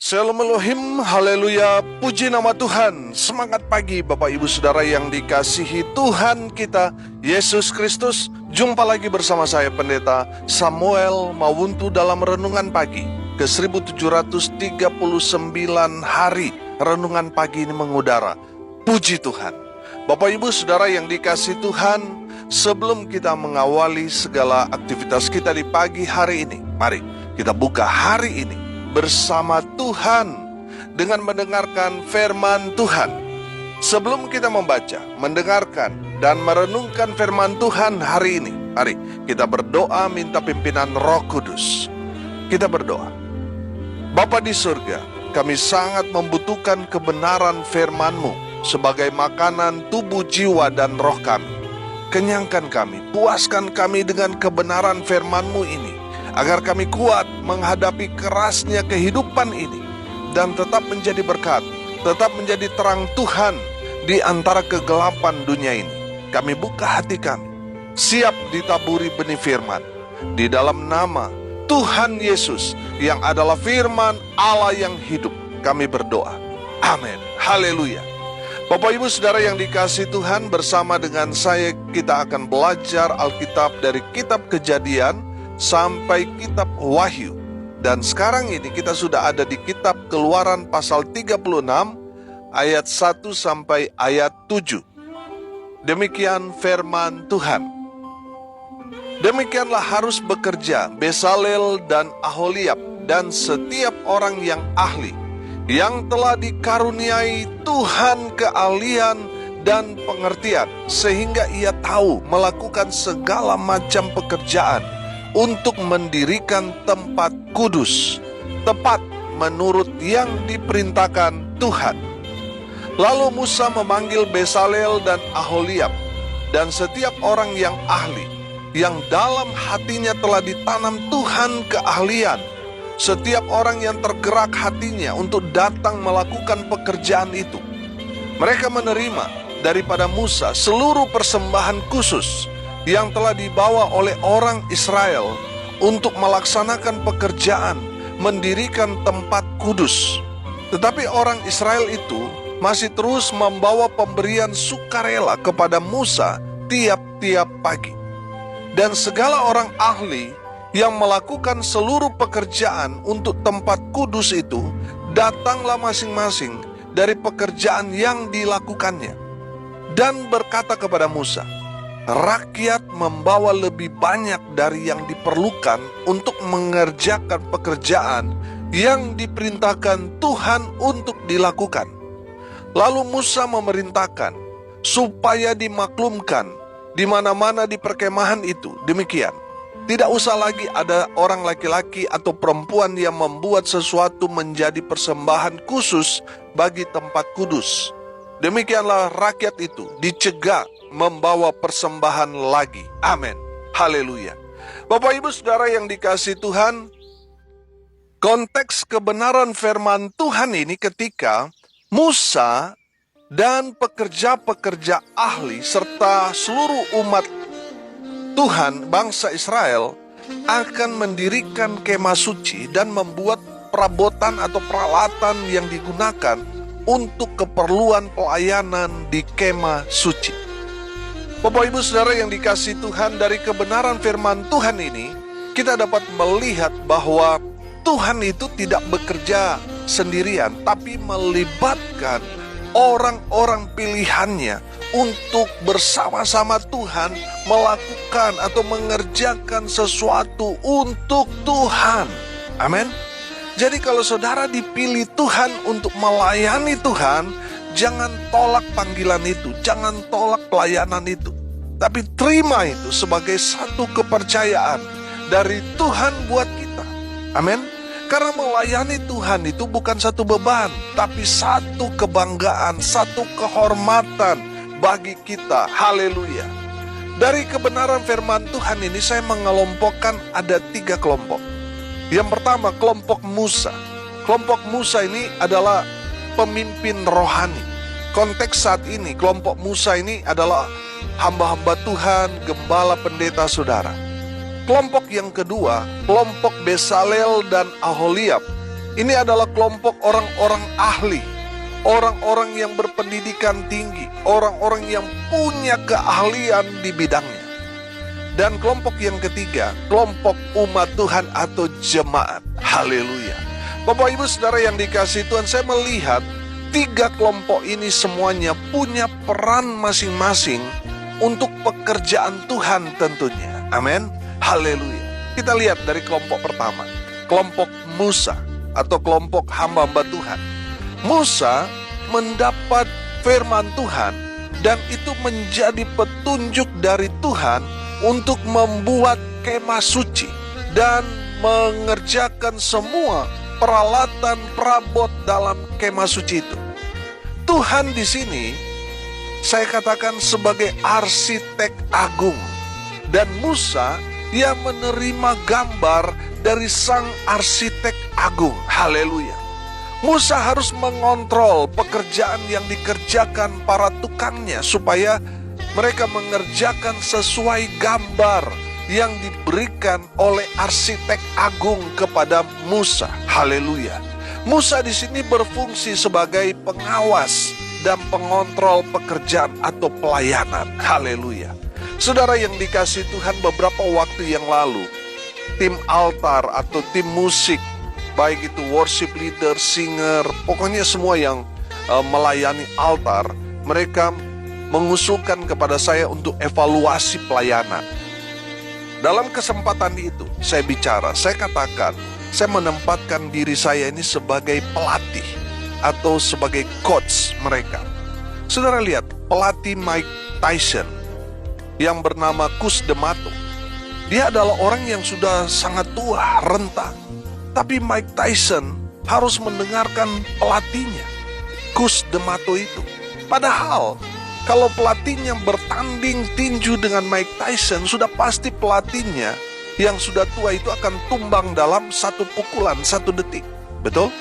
Shalom Elohim, haleluya, puji nama Tuhan. Semangat pagi Bapak Ibu Saudara yang dikasihi Tuhan kita, Yesus Kristus. Jumpa lagi bersama saya Pendeta Samuel Mawuntu dalam Renungan Pagi ke 1739 hari Renungan Pagi ini mengudara. Puji Tuhan. Bapak Ibu Saudara yang dikasihi Tuhan, sebelum kita mengawali segala aktivitas kita di pagi hari ini, mari kita buka hari ini bersama Tuhan dengan mendengarkan firman Tuhan. Sebelum kita membaca, mendengarkan, dan merenungkan firman Tuhan hari ini, mari kita berdoa minta pimpinan Roh Kudus. Kita berdoa. Bapa di surga, kami sangat membutuhkan kebenaran firman-Mu sebagai makanan tubuh, jiwa, dan roh kami. Kenyangkan kami, puaskan kami dengan kebenaran firman-Mu ini, agar kami kuat menghadapi kerasnya kehidupan ini dan tetap menjadi berkat, tetap menjadi terang Tuhan di antara kegelapan dunia ini. Kami buka hati kami, siap ditaburi benih firman. Di dalam nama Tuhan Yesus yang adalah firman Allah yang hidup, kami berdoa. Amin. Haleluya. Bapak Ibu Saudara yang dikasihi Tuhan, bersama dengan saya kita akan belajar Alkitab dari kitab Kejadian sampai kitab Wahyu. Dan sekarang ini kita sudah ada di kitab Keluaran pasal 36 ayat 1 sampai ayat 7. Demikian firman Tuhan. Demikianlah harus bekerja Besaleel dan Aholiab dan setiap orang yang ahli, yang telah dikaruniai Tuhan keahlian dan pengertian, sehingga ia tahu melakukan segala macam pekerjaan untuk mendirikan tempat kudus, tepat menurut yang diperintahkan Tuhan. Lalu Musa memanggil Besaleel dan Aholiab dan setiap orang yang ahli, yang dalam hatinya telah ditanam Tuhan keahlian, setiap orang yang tergerak hatinya untuk datang melakukan pekerjaan itu. Mereka menerima daripada Musa seluruh persembahan khusus yang telah dibawa oleh orang Israel untuk melaksanakan pekerjaan mendirikan tempat kudus. Tetapi orang Israel itu masih terus membawa pemberian sukarela kepada Musa tiap-tiap pagi. Dan segala orang ahli yang melakukan seluruh pekerjaan untuk tempat kudus itu datanglah masing-masing dari pekerjaan yang dilakukannya, dan berkata kepada Musa, rakyat membawa lebih banyak dari yang diperlukan untuk mengerjakan pekerjaan yang diperintahkan Tuhan untuk dilakukan. Lalu Musa memerintahkan supaya dimaklumkan di mana-mana di perkemahan itu demikian: tidak usah lagi ada orang laki-laki atau perempuan yang membuat sesuatu menjadi persembahan khusus bagi tempat kudus. Demikianlah rakyat itu dicegah membawa persembahan lagi. Amin. Haleluya. Bapak Ibu Saudara yang dikasihi Tuhan, konteks kebenaran firman Tuhan ini ketika Musa dan pekerja-pekerja ahli serta seluruh umat Tuhan bangsa Israel akan mendirikan kemah suci dan membuat perabotan atau peralatan yang digunakan untuk keperluan pelayanan di kemah suci. Bapak Ibu Saudara yang dikasihi Tuhan, dari kebenaran firman Tuhan ini kita dapat melihat bahwa Tuhan itu tidak bekerja sendirian, tapi melibatkan orang-orang pilihannya untuk bersama-sama Tuhan melakukan atau mengerjakan sesuatu untuk Tuhan. Amin. Jadi kalau saudara dipilih Tuhan untuk melayani Tuhan, jangan tolak panggilan itu, jangan tolak pelayanan itu, tapi terima itu sebagai satu kepercayaan dari Tuhan buat kita. Amin. Karena melayani Tuhan itu bukan satu beban, tapi satu kebanggaan, satu kehormatan bagi kita. Haleluya. Dari kebenaran firman Tuhan ini saya mengelompokkan ada 3 kelompok. Yang pertama, kelompok Musa. Kelompok Musa ini adalah pemimpin rohani. Konteks saat ini, kelompok Musa ini adalah hamba-hamba Tuhan, gembala pendeta saudara. Kelompok yang kedua, kelompok Besaleel dan Aholiab. Ini adalah kelompok orang-orang ahli, orang-orang yang berpendidikan tinggi, orang-orang yang punya keahlian di bidangnya. Dan kelompok yang ketiga, kelompok umat Tuhan atau jemaat. Haleluya. Bapak Ibu Saudara yang dikasihi Tuhan, saya melihat tiga kelompok ini semuanya punya peran masing-masing untuk pekerjaan Tuhan tentunya. Amin. Haleluya. Kita lihat dari kelompok pertama, kelompok Musa atau kelompok hamba-hamba Tuhan. Musa mendapat firman Tuhan dan itu menjadi petunjuk dari Tuhan untuk membuat kemah suci dan mengerjakan semua peralatan perabot dalam kemah suci itu. Tuhan di sini saya katakan sebagai arsitek agung, dan Musa yang menerima gambar dari sang arsitek agung. Haleluya. Musa harus mengontrol pekerjaan yang dikerjakan para tukangnya supaya mereka mengerjakan sesuai gambar yang diberikan oleh arsitek agung kepada Musa. Haleluya. Musa di sini berfungsi sebagai pengawas dan pengontrol pekerjaan atau pelayanan. Haleluya. Saudara yang dikasihi Tuhan, beberapa waktu yang lalu tim altar atau tim musik, baik itu worship leader, singer, pokoknya semua yang melayani altar, mereka mengusulkan kepada saya untuk evaluasi pelayanan. Dalam kesempatan itu saya bicara, saya katakan, saya menempatkan diri saya ini sebagai pelatih atau sebagai coach mereka. Saudara lihat, pelatih Mike Tyson yang bernama Cus D'Amato. Dia adalah orang yang sudah sangat tua, renta. Tapi Mike Tyson harus mendengarkan pelatihnya, Cus D'Amato itu. Padahal kalau pelatihnya bertanding tinju dengan Mike Tyson, sudah pasti pelatihnya yang sudah tua itu akan tumbang dalam satu pukulan, 1 detik. Betul?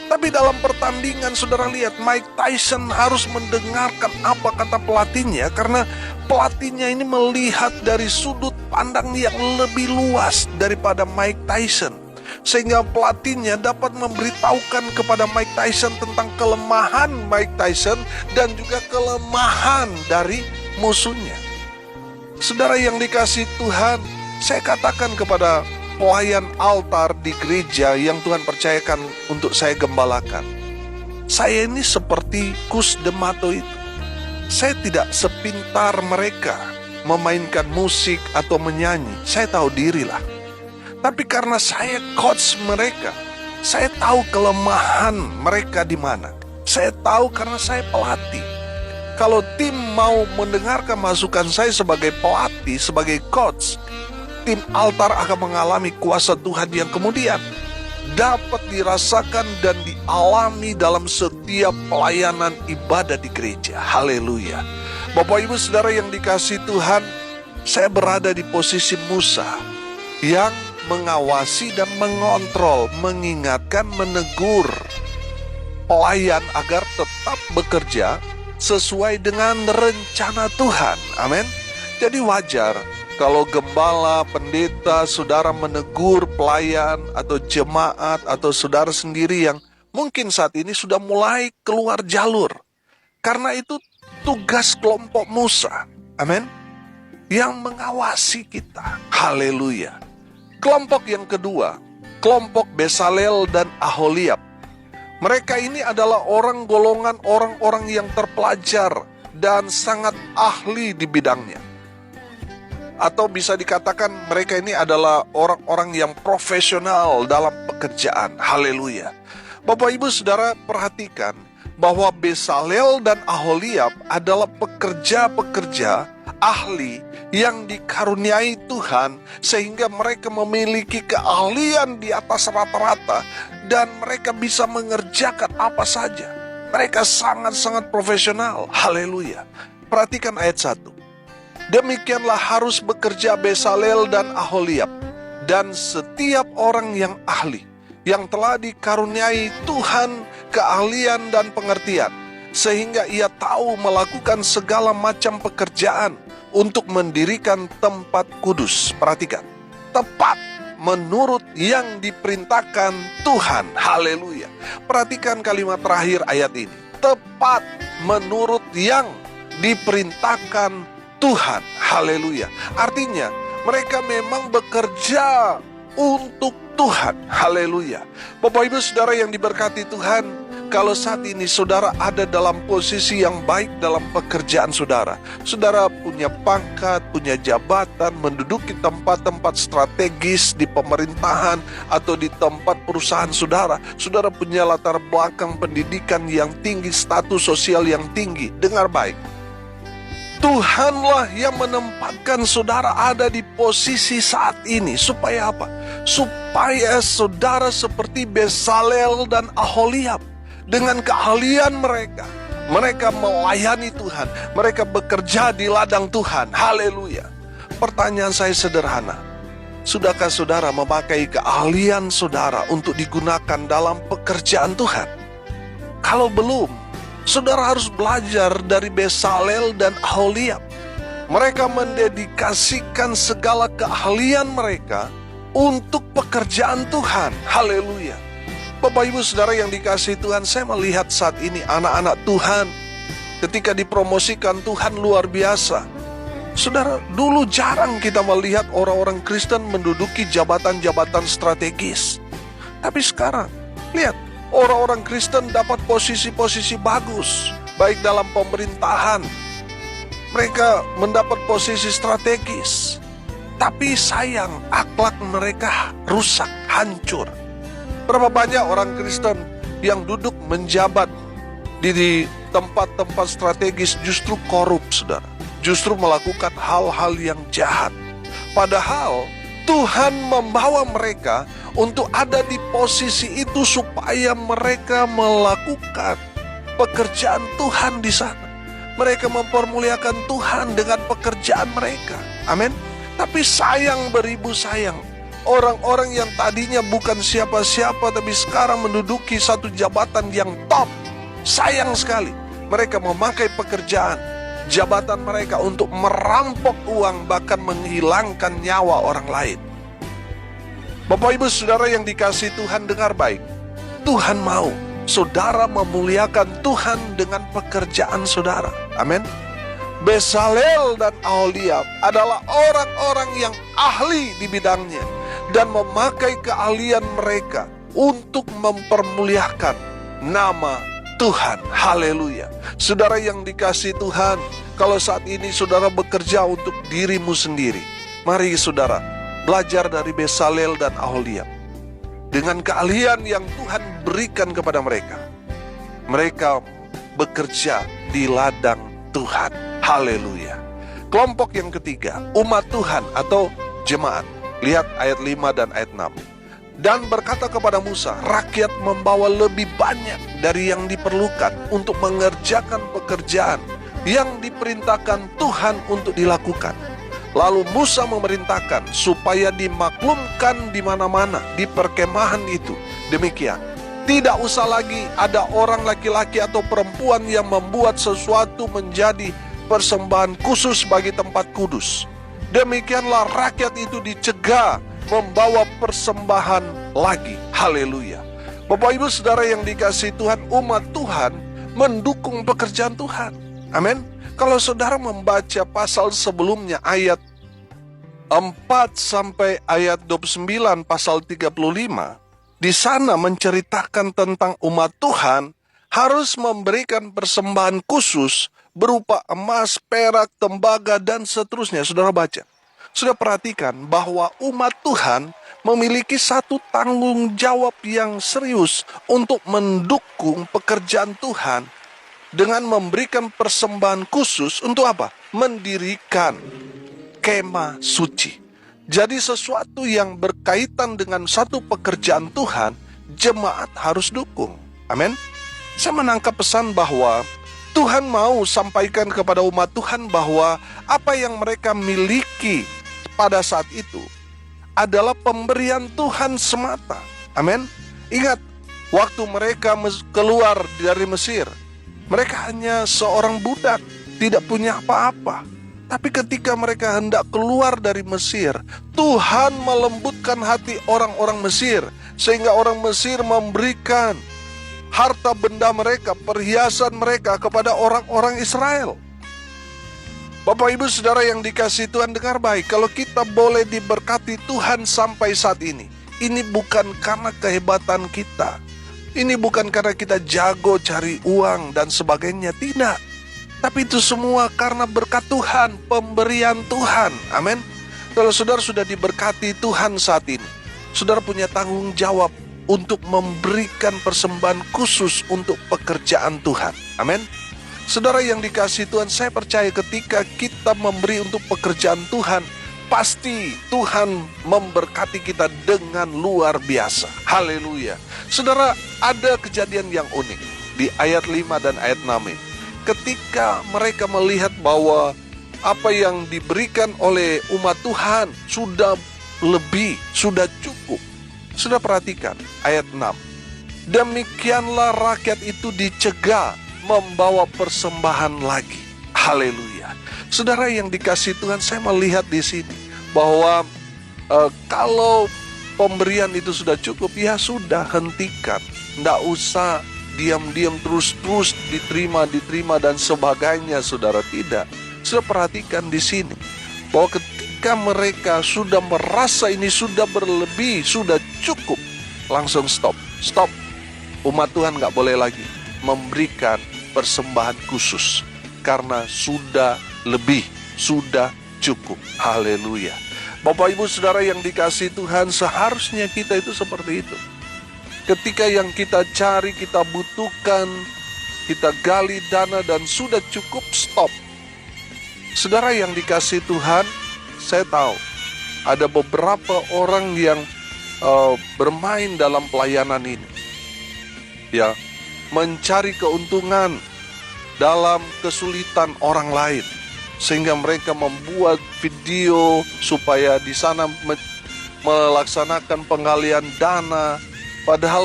Tapi dalam pertandingan, saudara lihat, Mike Tyson harus mendengarkan apa kata pelatihnya, karena pelatihnya ini melihat dari sudut pandang yang lebih luas daripada Mike Tyson, sehingga pelatihnya dapat memberitahukan kepada Mike Tyson tentang kelemahan Mike Tyson dan juga kelemahan dari musuhnya. Saudara yang dikasihi Tuhan, saya katakan kepada pelayan altar di gereja yang Tuhan percayakan untuk saya gembalakan, saya ini seperti Cus D'Amato itu. Saya tidak sepintar mereka memainkan musik atau menyanyi, saya tahu dirilah. Tapi karena saya coach mereka, saya tahu kelemahan mereka di mana. Saya tahu karena saya pelatih. Kalau tim mau mendengarkan masukan saya sebagai pelatih, sebagai coach, tim altar akan mengalami kuasa Tuhan yang kemudian dapat dirasakan dan dialami dalam setiap pelayanan ibadah di gereja. Haleluya. Bapak Ibu Saudara yang dikasihi Tuhan, saya berada di posisi Musa yang mengawasi dan mengontrol, mengingatkan, menegur pelayan agar tetap bekerja sesuai dengan rencana Tuhan. Amin. Jadi wajar kalau gembala, pendeta, saudara menegur pelayan atau jemaat atau saudara sendiri yang mungkin saat ini sudah mulai keluar jalur. Karena itu tugas kelompok Musa, amin, yang mengawasi kita. Haleluya. Kelompok yang kedua, kelompok Besalel dan Aholiab. Mereka ini adalah golongan orang-orang yang terpelajar dan sangat ahli di bidangnya. Atau bisa dikatakan mereka ini adalah orang-orang yang profesional dalam pekerjaan. Haleluya. Bapak Ibu Saudara perhatikan bahwa Besalel dan Aholiab adalah pekerja-pekerja ahli yang dikaruniai Tuhan, sehingga mereka memiliki keahlian di atas rata-rata dan mereka bisa mengerjakan apa saja. Mereka sangat-sangat profesional. Haleluya. Perhatikan ayat 1. Demikianlah harus bekerja Besalel dan Aholiab, dan setiap orang yang ahli, yang telah dikaruniai Tuhan keahlian dan pengertian, sehingga ia tahu melakukan segala macam pekerjaan untuk mendirikan tempat kudus. Perhatikan, tepat menurut yang diperintahkan Tuhan. Haleluya. Perhatikan kalimat terakhir ayat ini. Tepat menurut yang diperintahkan Tuhan. Haleluya. Artinya mereka memang bekerja untuk Tuhan. Haleluya. Bapak Ibu Saudara yang diberkati Tuhan, kalau saat ini saudara ada dalam posisi yang baik dalam pekerjaan saudara, saudara punya pangkat, punya jabatan, menduduki tempat-tempat strategis di pemerintahan atau di tempat perusahaan saudara, saudara punya latar belakang pendidikan yang tinggi, status sosial yang tinggi. Dengar baik, Tuhanlah yang menempatkan saudara ada di posisi saat ini. Supaya apa? Supaya saudara seperti Bezalel dan Aholiab. Dengan keahlian mereka, mereka melayani Tuhan, mereka bekerja di ladang Tuhan. Haleluya. Pertanyaan saya sederhana. Sudahkah saudara memakai keahlian saudara untuk digunakan dalam pekerjaan Tuhan? Kalau belum, saudara harus belajar dari Bezalel dan Aholiab. Mereka mendedikasikan segala keahlian mereka untuk pekerjaan Tuhan. Haleluya. Bapak Ibu Saudara yang dikasihi Tuhan, saya melihat saat ini anak-anak Tuhan ketika dipromosikan Tuhan luar biasa. Saudara, dulu jarang kita melihat orang-orang Kristen menduduki jabatan-jabatan strategis. Tapi sekarang, lihat, orang-orang Kristen dapat posisi-posisi bagus, baik dalam pemerintahan. Mereka mendapat posisi strategis. Tapi sayang, akhlak mereka rusak, hancur. Berapa banyak orang Kristen yang duduk menjabat di tempat-tempat strategis justru korup, saudara. Justru melakukan hal-hal yang jahat. Padahal Tuhan membawa mereka untuk ada di posisi itu supaya mereka melakukan pekerjaan Tuhan di sana. Mereka mempermuliakan Tuhan dengan pekerjaan mereka. Amin. Tapi sayang beribu sayang, orang-orang yang tadinya bukan siapa-siapa tapi sekarang menduduki satu jabatan yang top. Sayang sekali, mereka memakai pekerjaan, jabatan mereka untuk merampok uang, bahkan menghilangkan nyawa orang lain. Bapak Ibu Saudara yang dikasihi Tuhan, dengar baik. Tuhan mau saudara memuliakan Tuhan dengan pekerjaan saudara. Amin. Bezalel dan Aholiab adalah orang-orang yang ahli di bidangnya dan memakai keahlian mereka untuk mempermuliakan nama Tuhan. Haleluya. Saudara yang dikasihi Tuhan, kalau saat ini saudara bekerja untuk dirimu sendiri, mari saudara belajar dari Bezalel dan Aholiab. Dengan keahlian yang Tuhan berikan kepada mereka, mereka bekerja di ladang Tuhan. Haleluya. Kelompok yang ketiga, umat Tuhan atau jemaat. Lihat ayat 5 dan ayat 6. Dan berkata kepada Musa, rakyat membawa lebih banyak dari yang diperlukan untuk mengerjakan pekerjaan yang diperintahkan Tuhan untuk dilakukan. Lalu Musa memerintahkan supaya dimaklumkan di mana-mana di perkemahan itu. Demikian, tidak usah lagi ada orang laki-laki atau perempuan yang membuat sesuatu menjadi persembahan khusus bagi tempat kudus. Demikianlah rakyat itu dicegah membawa persembahan lagi. Haleluya. Bapak Ibu Saudara yang dikasihi Tuhan, umat Tuhan mendukung pekerjaan Tuhan. Amin. Kalau saudara membaca pasal sebelumnya ayat 4 sampai ayat 29 pasal 35, di sana menceritakan tentang umat Tuhan harus memberikan persembahan khusus berupa emas, perak, tembaga, dan seterusnya. Saudara baca. Sudah perhatikan bahwa umat Tuhan memiliki satu tanggung jawab yang serius untuk mendukung pekerjaan Tuhan dengan memberikan persembahan khusus untuk apa? Mendirikan kemah suci. Jadi sesuatu yang berkaitan dengan satu pekerjaan Tuhan, jemaat harus dukung. Amin. Saya menangkap pesan bahwa Tuhan mau sampaikan kepada umat Tuhan bahwa apa yang mereka miliki pada saat itu adalah pemberian Tuhan semata. Amin. Ingat, waktu mereka keluar dari Mesir, mereka hanya seorang budak, tidak punya apa-apa. Tapi ketika mereka hendak keluar dari Mesir, Tuhan melembutkan hati orang-orang Mesir, sehingga orang Mesir memberikan harta benda mereka, perhiasan mereka kepada orang-orang Israel. Bapak Ibu Saudara yang dikasihi Tuhan, dengar baik, kalau kita boleh diberkati Tuhan sampai saat ini bukan karena kehebatan kita, ini bukan karena kita jago cari uang dan sebagainya, tidak. Tapi itu semua karena berkat Tuhan, pemberian Tuhan. Amin. Kalau saudara sudah diberkati Tuhan saat ini, saudara punya tanggung jawab untuk memberikan persembahan khusus untuk pekerjaan Tuhan. Amin. Saudara yang dikasihi Tuhan, saya percaya ketika kita memberi untuk pekerjaan Tuhan, pasti Tuhan memberkati kita dengan luar biasa. Haleluya. Saudara, ada kejadian yang unik di ayat 5 dan ayat 6 ini. Ketika mereka melihat bahwa apa yang diberikan oleh umat Tuhan sudah lebih, sudah cukup. Sudah perhatikan ayat 6. Demikianlah rakyat itu dicegah membawa persembahan lagi. Haleluya. Saudara yang dikasihi Tuhan, saya melihat di sini bahwa kalau pemberian itu sudah cukup, ya sudah, hentikan. Tidak usah diam-diam terus diterima dan sebagainya, saudara. Tidak. Sudah perhatikan di sini bahwa ketika mereka sudah merasa ini sudah berlebih, sudah cukup, langsung stop. Umat Tuhan nggak boleh lagi memberikan persembahan khusus karena sudah lebih, sudah cukup. Haleluya. Bapak Ibu Saudara yang dikasihi Tuhan, seharusnya kita itu seperti itu. Ketika yang kita cari, kita butuhkan, kita gali dana dan sudah cukup, stop. Saudara yang dikasihi Tuhan, saya tahu ada beberapa orang yang bermain dalam pelayanan ini, ya, mencari keuntungan dalam kesulitan orang lain, sehingga mereka membuat video supaya di sana melaksanakan penggalian dana. Padahal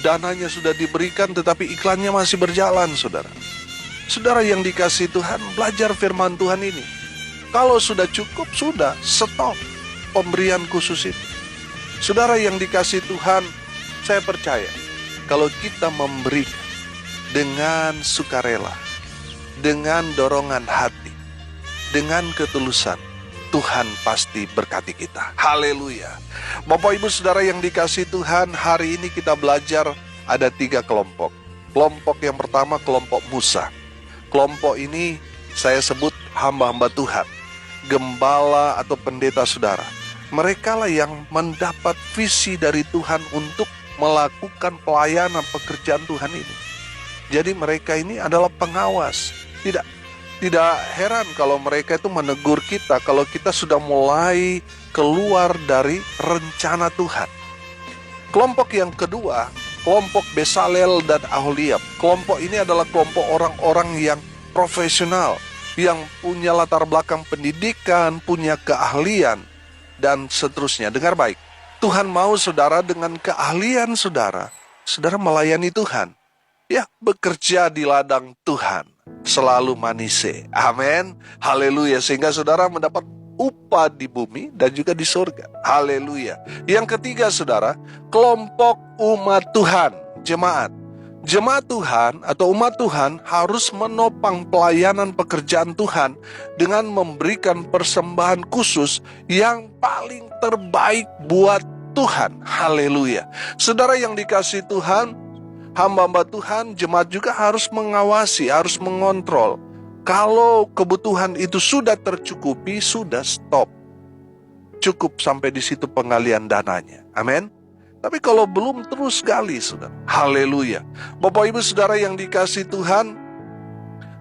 dananya sudah diberikan, tetapi iklannya masih berjalan, saudara. Saudara yang dikasihi Tuhan, belajar firman Tuhan ini. Kalau sudah cukup, sudah, stop pemberian khusus itu. Saudara yang dikasihi Tuhan, saya percaya kalau kita memberikan dengan sukarela, dengan dorongan hati, dengan ketulusan, Tuhan pasti berkati kita. Haleluya. Bapak Ibu Saudara yang dikasihi Tuhan, hari ini kita belajar ada 3 kelompok. Kelompok yang pertama, kelompok Musa. Kelompok ini saya sebut hamba-hamba Tuhan, gembala atau pendeta saudara. Mereka lah yang mendapat visi dari Tuhan untuk melakukan pelayanan pekerjaan Tuhan ini. Jadi mereka ini adalah pengawas. Tidak heran kalau mereka itu menegur kita kalau kita sudah mulai keluar dari rencana Tuhan. Kelompok yang kedua, kelompok Besalel dan Aholiab. Kelompok ini adalah kelompok orang-orang yang profesional, yang punya latar belakang pendidikan, punya keahlian, dan seterusnya. Dengar baik, Tuhan mau saudara dengan keahlian saudara melayani Tuhan. Ya, bekerja di ladang Tuhan, selalu manise. Amin. Haleluya. Sehingga saudara mendapat upah di bumi dan juga di surga. Haleluya. Yang ketiga saudara, kelompok umat Tuhan, jemaat. Jemaat Tuhan atau umat Tuhan harus menopang pelayanan pekerjaan Tuhan dengan memberikan persembahan khusus yang paling terbaik buat Tuhan. Haleluya. Saudara yang dikasihi Tuhan, hamba-hamba Tuhan, jemaat juga harus mengawasi, harus mengontrol. Kalau kebutuhan itu sudah tercukupi, sudah stop. Cukup sampai di situ penggalian dananya. Amin. Tapi kalau belum, terus gali, saudara. Haleluya. Bapak Ibu Saudara yang dikasihi Tuhan,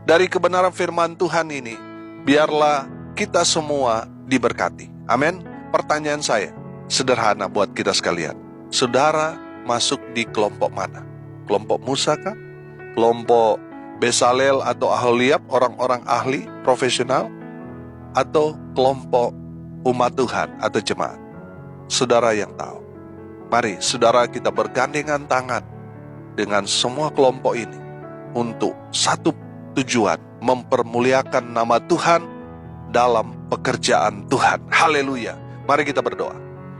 dari kebenaran firman Tuhan ini, biarlah kita semua diberkati. Amin. Pertanyaan saya sederhana buat kita sekalian. Saudara masuk di kelompok mana? Kelompok Musa kah? Kelompok Besalel atau Aholiab, orang-orang ahli, profesional? Atau kelompok umat Tuhan atau jemaat? Saudara yang tahu. Mari saudara kita bergandengan tangan dengan semua kelompok ini untuk satu tujuan, mempermuliakan nama Tuhan dalam pekerjaan Tuhan. Haleluya. Mari kita berdoa.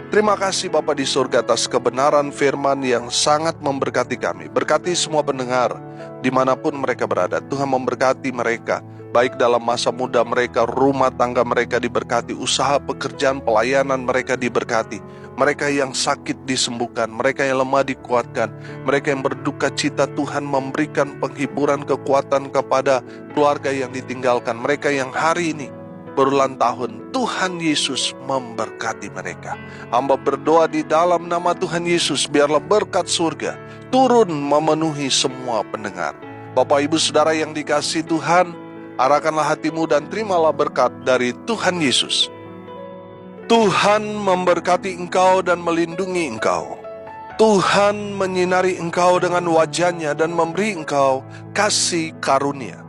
Terima kasih Bapa di surga atas kebenaran firman yang sangat memberkati kami. Berkati semua pendengar dimanapun mereka berada. Tuhan memberkati mereka, baik dalam masa muda mereka, rumah tangga mereka diberkati, usaha pekerjaan pelayanan mereka diberkati. Mereka yang sakit disembuhkan, mereka yang lemah dikuatkan, mereka yang berduka cita Tuhan memberikan penghiburan kekuatan kepada keluarga yang ditinggalkan. Mereka yang hari ini berulang tahun, Tuhan Yesus memberkati mereka. Hamba berdoa di dalam nama Tuhan Yesus, biarlah berkat surga turun memenuhi semua pendengar. Bapak Ibu Saudara yang dikasihi Tuhan, arahkanlah hatimu dan terimalah berkat dari Tuhan Yesus. Tuhan memberkati engkau dan melindungi engkau. Tuhan menyinari engkau dengan wajah-Nya dan memberi engkau kasih karunia.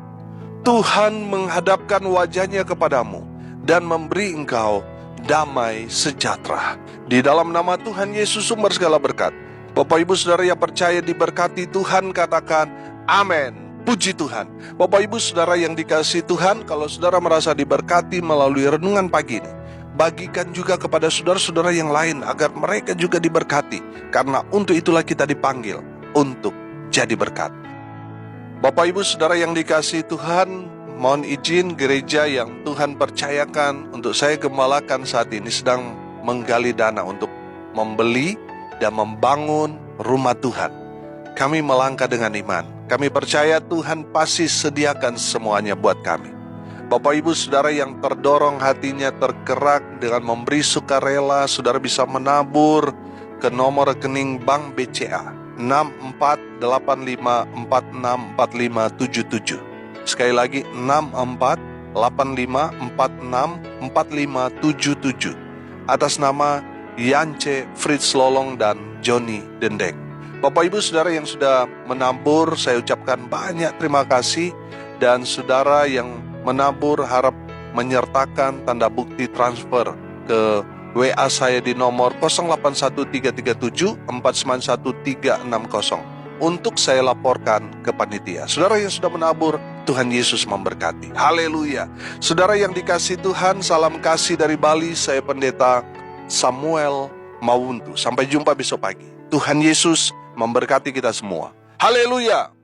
Tuhan menghadapkan wajah-Nya kepadamu dan memberi engkau damai sejahtera. Di dalam nama Tuhan Yesus sumber segala berkat. Bapak Ibu Saudara yang percaya diberkati Tuhan, katakan amin. Puji Tuhan. Bapak Ibu Saudara yang dikasihi Tuhan, kalau saudara merasa diberkati melalui renungan pagi ini, bagikan juga kepada saudara-saudara yang lain agar mereka juga diberkati. Karena untuk itulah kita dipanggil untuk jadi berkat. Bapak Ibu Saudara yang dikasihi Tuhan, mohon izin gereja yang Tuhan percayakan untuk saya gembalakan saat ini sedang menggali dana untuk membeli dan membangun rumah Tuhan. Kami melangkah dengan iman. Kami percaya Tuhan pasti sediakan semuanya buat kami. Bapak Ibu Saudara yang terdorong hatinya tergerak dengan memberi sukarela, saudara bisa menabur ke nomor rekening Bank BCA 6485464577. Sekali lagi 6485464577 atas nama Yance Fritz Lolong dan Joni Dendeng. Bapak Ibu Saudara yang sudah menabur, saya ucapkan banyak terima kasih. Dan saudara yang menabur harap menyertakan tanda bukti transfer ke WA saya di nomor 081337491360 untuk saya laporkan ke panitia. Saudara yang sudah menabur, Tuhan Yesus memberkati. Haleluya. Saudara yang dikasihi Tuhan, salam kasih dari Bali. Saya Pendeta Samuel Mawuntu. Sampai jumpa besok pagi. Tuhan Yesus memberkati kita semua. Haleluya.